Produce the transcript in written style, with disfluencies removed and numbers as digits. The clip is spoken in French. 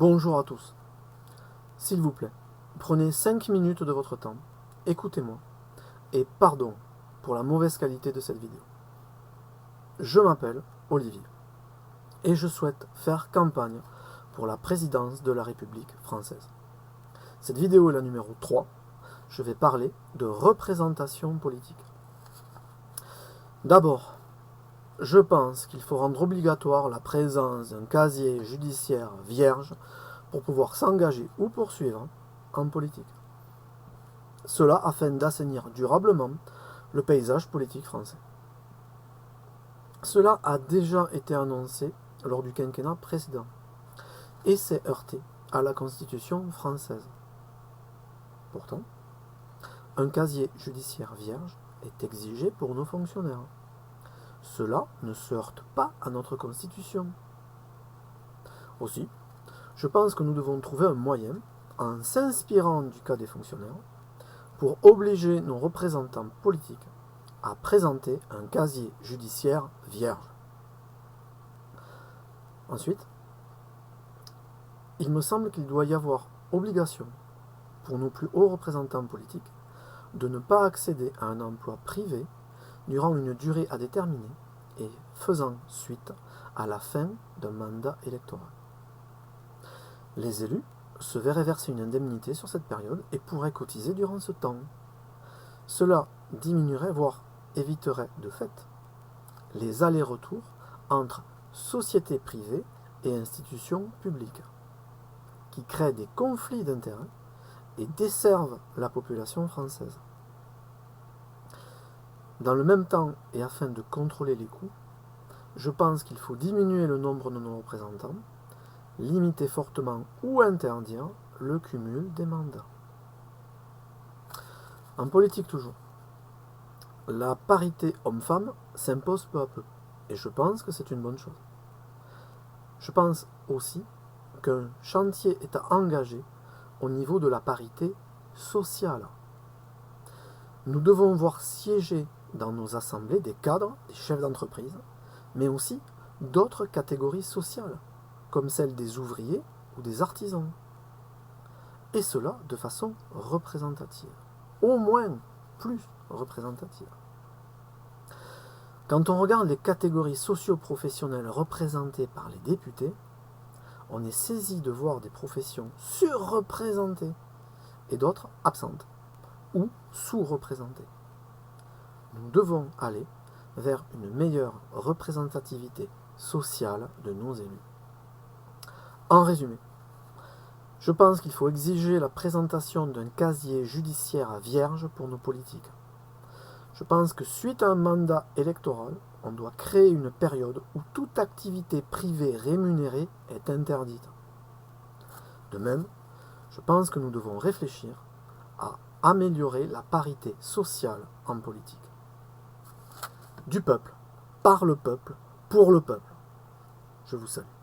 Bonjour à tous. S'il vous plaît, prenez 5 minutes de votre temps, écoutez-moi, et pardon pour la mauvaise qualité de cette vidéo. Je m'appelle Olivier, et je souhaite faire campagne pour la présidence de la République française. Cette vidéo est la numéro 3, je vais parler de représentation politique. D'abord, je pense qu'il faut rendre obligatoire la présence d'un casier judiciaire vierge pour pouvoir s'engager ou poursuivre en politique. Cela afin d'assainir durablement le paysage politique français. Cela a déjà été annoncé lors du quinquennat précédent et s'est heurté à la Constitution française. Pourtant, un casier judiciaire vierge est exigé pour nos fonctionnaires. Cela ne se heurte pas à notre Constitution. Aussi, je pense que nous devons trouver un moyen, en s'inspirant du cas des fonctionnaires, pour obliger nos représentants politiques à présenter un casier judiciaire vierge. Ensuite, il me semble qu'il doit y avoir obligation pour nos plus hauts représentants politiques de ne pas accéder à un emploi privé durant une durée à déterminer et faisant suite à la fin d'un mandat électoral. Les élus se verraient verser une indemnité sur cette période et pourraient cotiser durant ce temps. Cela diminuerait, voire éviterait de fait, les allers-retours entre sociétés privées et institutions publiques, qui créent des conflits d'intérêts et desservent la population française. Dans le même temps, et afin de contrôler les coûts, je pense qu'il faut diminuer le nombre de nos représentants, limiter fortement ou interdire le cumul des mandats. En politique toujours, la parité homme-femme s'impose peu à peu, et je pense que c'est une bonne chose. Je pense aussi qu'un chantier est à engager au niveau de la parité sociale. Nous devons voir siéger dans nos assemblées des cadres, des chefs d'entreprise, mais aussi d'autres catégories sociales, comme celle des ouvriers ou des artisans. Et cela de façon représentative, au moins plus représentative. Quand on regarde les catégories socio-professionnelles représentées par les députés, on est saisi de voir des professions surreprésentées et d'autres absentes ou sous-représentées. Nous devons aller vers une meilleure représentativité sociale de nos élus. En résumé, je pense qu'il faut exiger la présentation d'un casier judiciaire vierge pour nos politiques. Je pense que suite à un mandat électoral, on doit créer une période où toute activité privée rémunérée est interdite. De même, je pense que nous devons réfléchir à améliorer la parité sociale en politique. Du peuple, par le peuple, pour le peuple. Je vous salue.